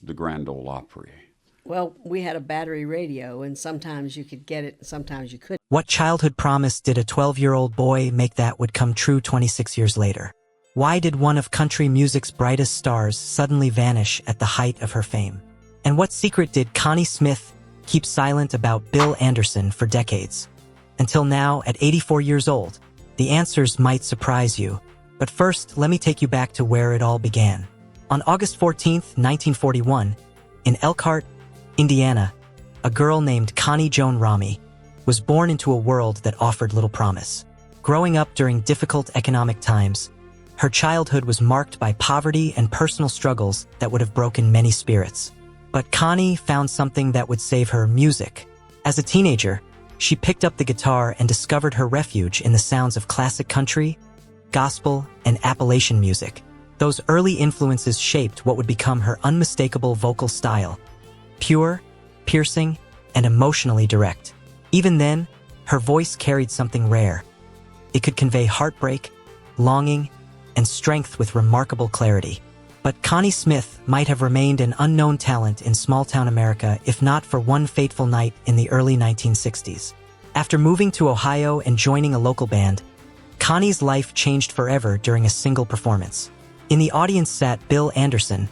the Grand Ole Opry. Well, we had a battery radio, and sometimes you could get it, and sometimes you couldn't. What childhood promise did a 12-year-old boy make that would come true 26 years later? Why did one of country music's brightest stars suddenly vanish at the height of her fame? And what secret did Connie Smith keep silent about Bill Anderson for decades? Until now, at 84 years old, the answers might surprise you. But first, let me take you back to where it all began. On August 14th, 1941, in Elkhart, Indiana, a girl named Connie Joan Ramey was born into a world that offered little promise. Growing up during difficult economic times, her childhood was marked by poverty and personal struggles that would have broken many spirits. But Connie found something that would save her: music. As a teenager, she picked up the guitar and discovered her refuge in the sounds of classic country, gospel, and Appalachian music. Those early influences shaped what would become her unmistakable vocal style: pure, piercing, and emotionally direct. Even then, her voice carried something rare. It could convey heartbreak, longing, and strength with remarkable clarity. But Connie Smith might have remained an unknown talent in small-town America if not for one fateful night in the early 1960s. After moving to Ohio and joining a local band, Connie's life changed forever during a single performance. In the audience sat Bill Anderson,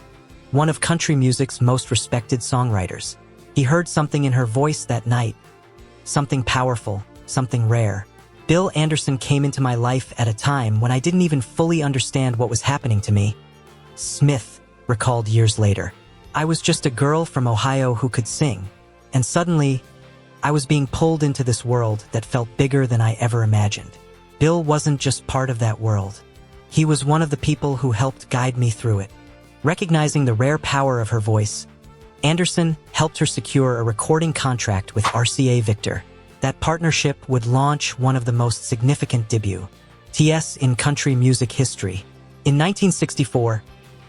one of country music's most respected songwriters. He heard something in her voice that night, something powerful, something rare. Bill Anderson came into my life at a time when I didn't even fully understand what was happening to me, Smith recalled years later. I was just a girl from Ohio who could sing, and suddenly, I was being pulled into this world that felt bigger than I ever imagined. Bill wasn't just part of that world. He was one of the people who helped guide me through it. Recognizing the rare power of her voice, Anderson helped her secure a recording contract with RCA Victor. That partnership would launch one of the most significant debuts in country music history. In 1964,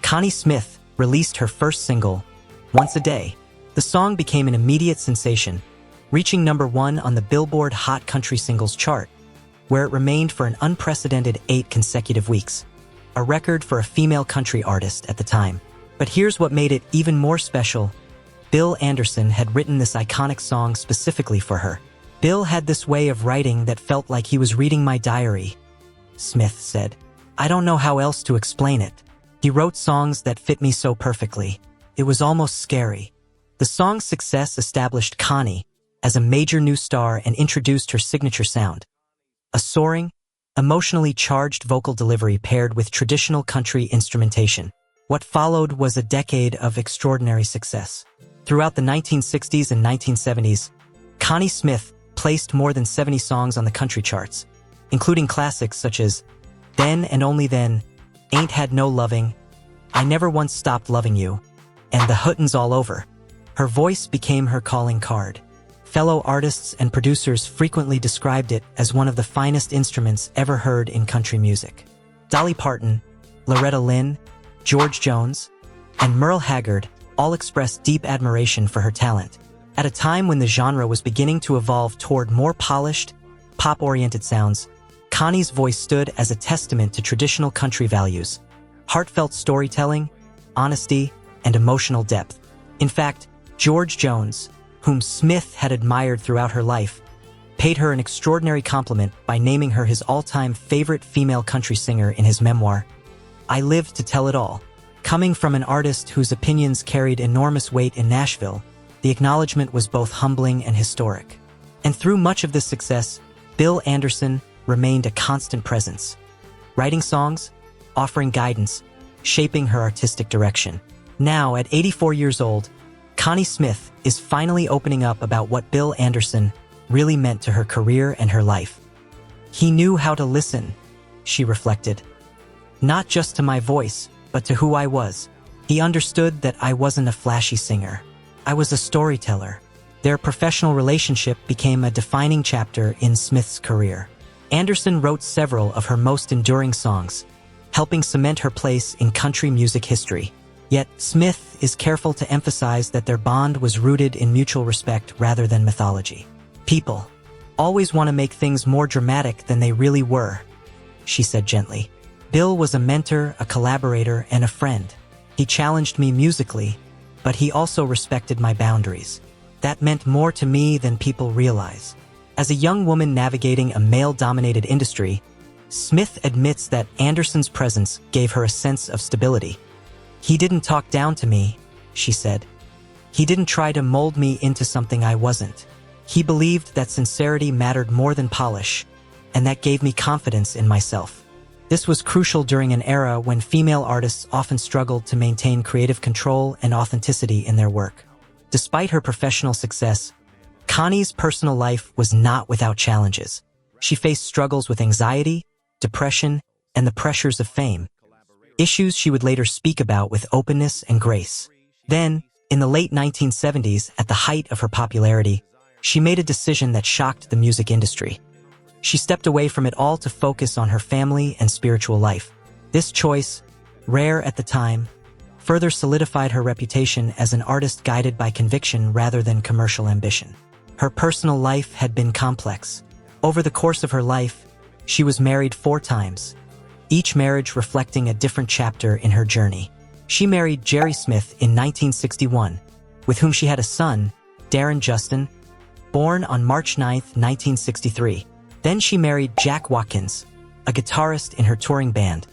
Connie Smith released her first single, Once a Day. The song became an immediate sensation, reaching #1 on the Billboard Hot Country Singles chart, where it remained for an unprecedented 8 consecutive weeks, a record for a female country artist at the time. But here's what made it even more special. Bill Anderson had written this iconic song specifically for her. Bill had this way of writing that felt like he was reading my diary, Smith said. I don't know how else to explain it. He wrote songs that fit me so perfectly. It was almost scary. The song's success established Connie as a major new star and introduced her signature sound. A soaring, emotionally charged vocal delivery paired with traditional country instrumentation. What followed was a decade of extraordinary success. Throughout the 1960s and 1970s, Connie Smith placed more than 70 songs on the country charts, including classics such as Then and Only Then, Ain't Had No Loving, I Never Once Stopped Loving You, and The Hootin's All Over. Her voice became her calling card. Fellow artists and producers frequently described it as one of the finest instruments ever heard in country music. Dolly Parton, Loretta Lynn, George Jones, and Merle Haggard all expressed deep admiration for her talent. At a time when the genre was beginning to evolve toward more polished, pop-oriented sounds, Connie's voice stood as a testament to traditional country values: heartfelt storytelling, honesty, and emotional depth. In fact, George Jones, whom Smith had admired throughout her life, paid her an extraordinary compliment by naming her his all-time favorite female country singer in his memoir, I Lived to Tell It All. Coming from an artist whose opinions carried enormous weight in Nashville, the acknowledgement was both humbling and historic. And through much of this success, Bill Anderson remained a constant presence, writing songs, offering guidance, shaping her artistic direction. Now, at 84 years old, Connie Smith is finally opening up about what Bill Anderson really meant to her career and her life. He knew how to listen, she reflected. Not just to my voice, but to who I was. He understood that I wasn't a flashy singer. I was a storyteller. Their professional relationship became a defining chapter in Smith's career. Anderson wrote several of her most enduring songs, helping cement her place in country music history. Yet, Smith is careful to emphasize that their bond was rooted in mutual respect rather than mythology. People always want to make things more dramatic than they really were, she said gently. Bill was a mentor, a collaborator, and a friend. He challenged me musically, but he also respected my boundaries. That meant more to me than people realize. As a young woman navigating a male-dominated industry, Smith admits that Anderson's presence gave her a sense of stability. "He didn't talk down to me," she said. "He didn't try to mold me into something I wasn't. He believed that sincerity mattered more than polish, and that gave me confidence in myself." This was crucial during an era when female artists often struggled to maintain creative control and authenticity in their work. Despite her professional success, Connie's personal life was not without challenges. She faced struggles with anxiety, depression, and the pressures of fame, issues she would later speak about with openness and grace. Then, in the late 1970s, at the height of her popularity, she made a decision that shocked the music industry. She stepped away from it all to focus on her family and spiritual life. This choice, rare at the time, further solidified her reputation as an artist guided by conviction rather than commercial ambition. Her personal life had been complex. Over the course of her life, she was married 4 times, each marriage reflecting a different chapter in her journey. She married Jerry Smith in 1961, with whom she had a son, Darren Justin, born on March 9, 1963. Then she married Jack Watkins, a guitarist in her touring band,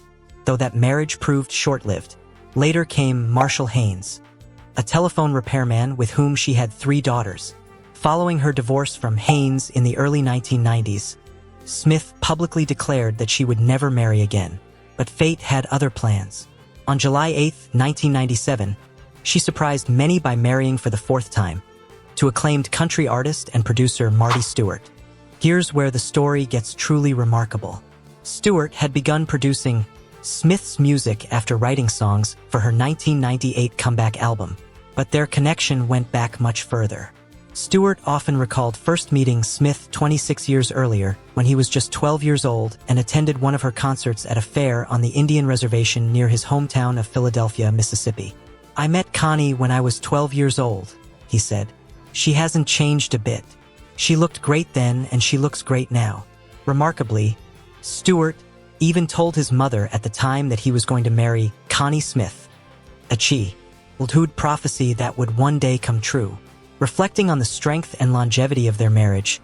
though that marriage proved short-lived. Later came Marshall Haynes, a telephone repairman with whom she had 3 daughters. Following her divorce from Haynes in the early 1990s, Smith publicly declared that she would never marry again. But fate had other plans. On July 8, 1997, she surprised many by marrying for the 4th time, to acclaimed country artist and producer Marty Stewart. Here's where the story gets truly remarkable. Stewart had begun producing Smith's music after writing songs for her 1998 comeback album, but their connection went back much further. Stewart often recalled first meeting Smith 26 years earlier when he was just 12 years old and attended one of her concerts at a fair on the Indian reservation near his hometown of Philadelphia, Mississippi. "I met Connie when I was 12 years old," he said. "She hasn't changed a bit. She looked great then and she looks great now." Remarkably, Stewart even told his mother at the time that he was going to marry Connie Smith, a childhood prophecy that would one day come true. Reflecting on the strength and longevity of their marriage,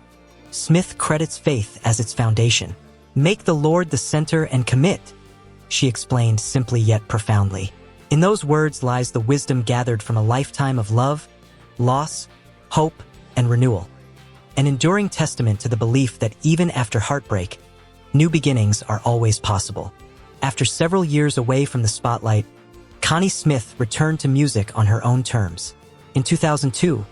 Smith credits faith as its foundation. "Make the Lord the center and commit," she explained simply yet profoundly. In those words lies the wisdom gathered from a lifetime of love, loss, hope, and renewal. An enduring testament to the belief that even after heartbreak, new beginnings are always possible. After several years away from the spotlight, Connie Smith returned to music on her own terms. In 2002,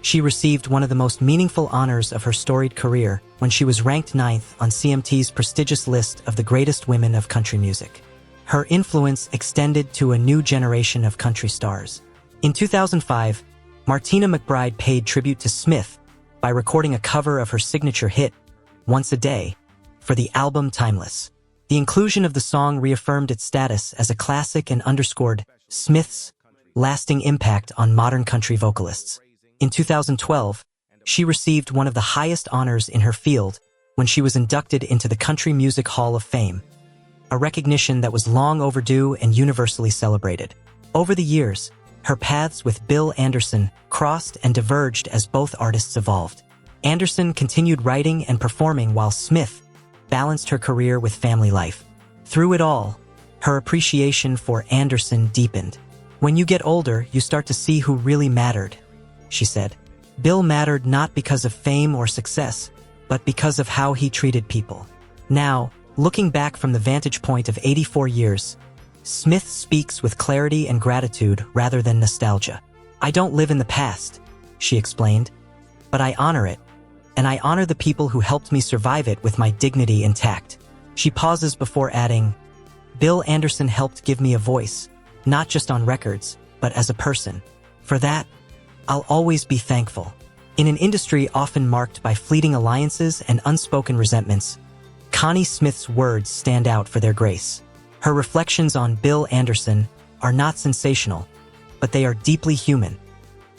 she received one of the most meaningful honors of her storied career when she was ranked 9th on CMT's prestigious list of the greatest women of country music. Her influence extended to a new generation of country stars. In 2005, Martina McBride paid tribute to Smith by recording a cover of her signature hit, "Once a Day," for the album Timeless. The inclusion of the song reaffirmed its status as a classic and underscored Smith's lasting impact on modern country vocalists. In 2012, she received one of the highest honors in her field when she was inducted into the Country Music Hall of Fame, a recognition that was long overdue and universally celebrated. Over the years, her paths with Bill Anderson crossed and diverged as both artists evolved. Anderson continued writing and performing while Smith balanced her career with family life. Through it all, her appreciation for Anderson deepened. "When you get older, you start to see who really mattered," she said. "Bill mattered not because of fame or success, but because of how he treated people." Now, looking back from the vantage point of 84 years, Smith speaks with clarity and gratitude rather than nostalgia. "I don't live in the past," she explained, "but I honor it, and I honor the people who helped me survive it with my dignity intact." She pauses before adding, "Bill Anderson helped give me a voice, not just on records, but as a person. For that, I'll always be thankful." In an industry often marked by fleeting alliances and unspoken resentments, Connie Smith's words stand out for their grace. Her reflections on Bill Anderson are not sensational, but they are deeply human,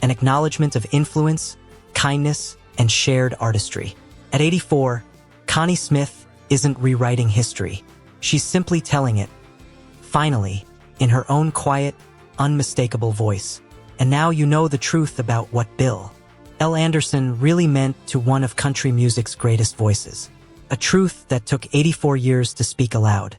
an acknowledgement of influence, kindness, and shared artistry. At 84, Connie Smith isn't rewriting history. She's simply telling it, finally, in her own quiet, unmistakable voice. And now you know the truth about what Bill L. Anderson really meant to one of country music's greatest voices. A truth that took 84 years to speak aloud.